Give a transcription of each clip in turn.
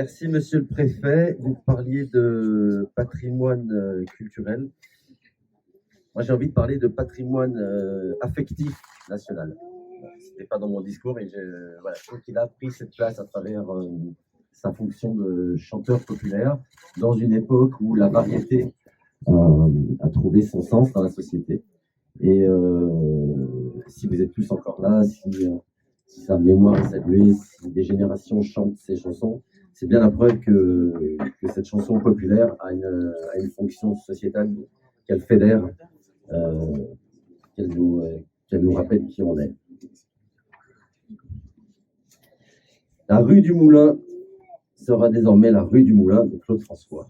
Merci, monsieur le préfet. Vous parliez de patrimoine culturel. Moi, j'ai envie de parler de patrimoine affectif national. Ce n'était pas dans mon discours, mais voilà, je trouve qu'il a pris cette place à travers sa fonction de chanteur populaire dans une époque où la variété a trouvé son sens dans la société. Et si vous êtes tous encore là, si sa mémoire est saluée, si des générations chantent ces chansons, c'est bien la preuve que cette chanson populaire a une fonction sociétale, qu'elle fédère, qu'elle nous rappelle qui on est. La rue du Moulin sera désormais la rue du Moulin de Claude François.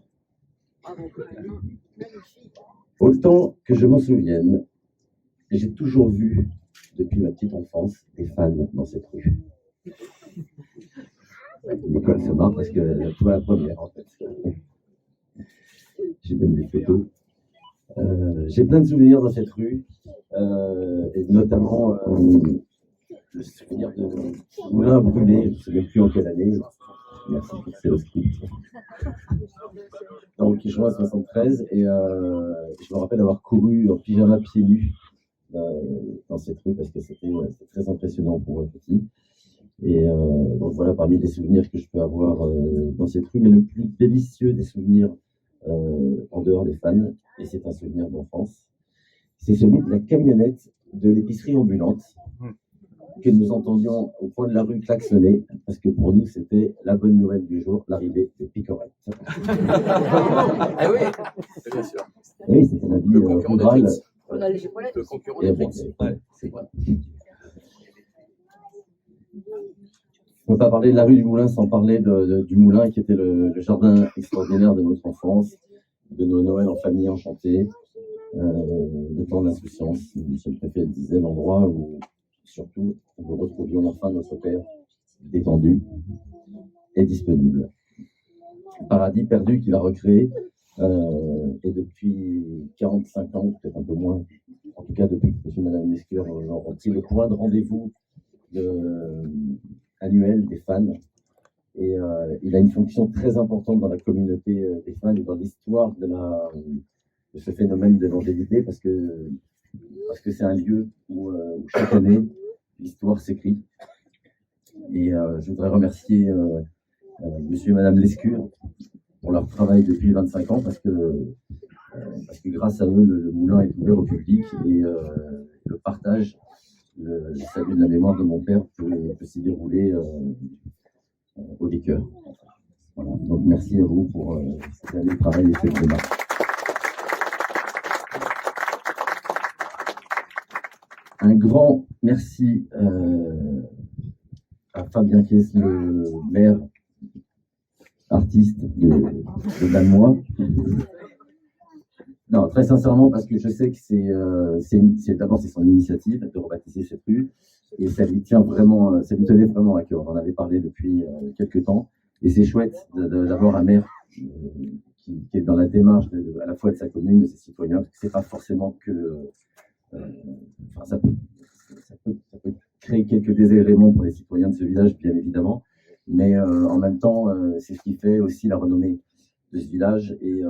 Autant que je m'en souvienne, j'ai toujours vu, depuis ma petite enfance, des fans dans cette rue. L'école se marre parce que toi la première, en fait. J'ai même des photos. J'ai plein de souvenirs dans cette rue, et notamment le souvenir de moulin brûlé, je ne sais même plus en quelle année. Merci pour ces script. Donc, je vois 73, et je me rappelle avoir couru en pyjama pieds nus dans cette rue parce que c'était très impressionnant pour un petit. Et donc voilà, parmi les souvenirs que je peux avoir dans cette rue, mais le plus délicieux des souvenirs en dehors des fans, et c'est un souvenir d'enfance, c'est celui de la camionnette de l'épicerie ambulante que nous entendions au coin de la rue klaxonner, parce que pour nous c'était la bonne nouvelle du jour, l'arrivée des picorettes. Ah oui, bien sûr. Et oui, c'était la vie rurale. On a les épaulettes. Le concurrent Et des bon, Fritz. c'est vrai. On ne peut pas parler de la rue du Moulin sans parler du Moulin qui était le jardin extraordinaire de notre enfance, de nos Noëls en famille enchantée, le temps d'insouciance. Monsieur le préfet le disait, l'endroit où surtout nous retrouvions enfin notre père détendu et disponible. Paradis perdu qu'il a recréé, et depuis 45 ans, peut-être un peu moins, en tout cas depuis que monsieur et madame Lescure ont repris le point de rendez-vous annuel des fans. Et il a une fonction très importante dans la communauté des fans et dans l'histoire de ce phénomène de longévité, parce que c'est un lieu où chaque année, l'histoire s'écrit. Et je voudrais remercier monsieur et madame Lescure pour leur travail depuis 25 ans, parce que grâce à eux, le moulin est ouvert au public, et le partage, le salut de la mémoire de mon père peut s'y dérouler au liqueur. Voilà. Donc merci à vous pour cette année de travail et cette démarche. Un grand merci à Fabien Kess, le maire artiste de Lannemois. Non, très sincèrement, parce que je sais que d'abord c'est son initiative de rebaptiser cette rue, et ça lui tenait vraiment à cœur. On en avait parlé depuis quelques temps, et c'est chouette d'avoir un maire qui est dans la démarche à la fois de sa commune, de ses citoyens, parce que c'est pas forcément que ça peut créer quelques désagréments pour les citoyens de ce village, bien évidemment, mais en même temps, c'est ce qui fait aussi la renommée de ce village, et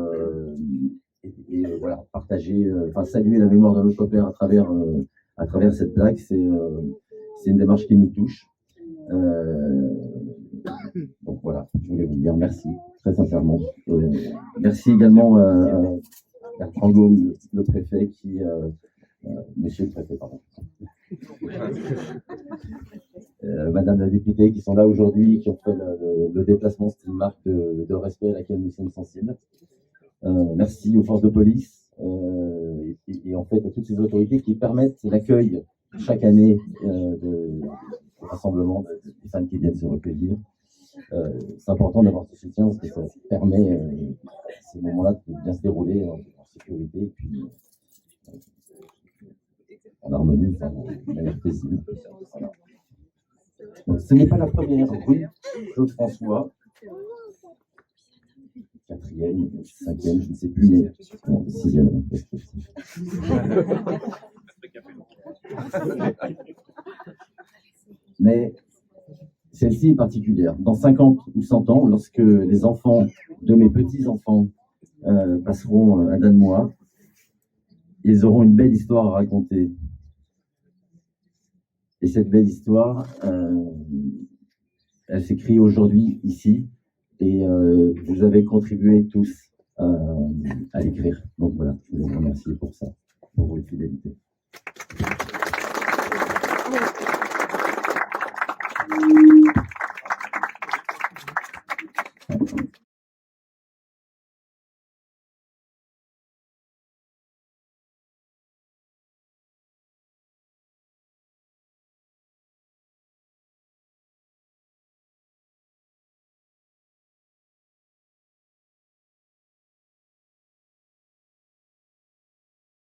voilà, partager, saluer la mémoire de notre père à travers cette plaque, c'est une démarche qui nous touche. Donc voilà, je voulais vous dire merci, très sincèrement. Merci également à Bertrand Gaume, le préfet, monsieur le préfet, pardon. Madame la députée, qui sont là aujourd'hui, qui ont fait le déplacement, c'est une marque de respect à laquelle nous sommes sensibles. Merci aux forces de police, et en fait à toutes ces autorités qui permettent l'accueil chaque année de rassemblements des femmes qui viennent se recueillir. C'est important d'avoir ce soutien parce que ça permet ces moments-là de bien se dérouler en sécurité, et puis en harmonie, de manière paisible. Voilà. Donc, ce n'est pas la première rue Claude François, quatrième, cinquième, je ne sais plus, mais bon, sixième. Mais c'est celle-ci est particulière. Dans 50 ou 100 ans, lorsque les enfants de mes petits-enfants passeront à Danemois, ils auront une belle histoire à raconter. Et cette belle histoire, elle s'écrit aujourd'hui, ici, et vous avez contribué tous à l'écrire. Donc voilà, je voulais vous remercier pour ça, pour votre fidélité.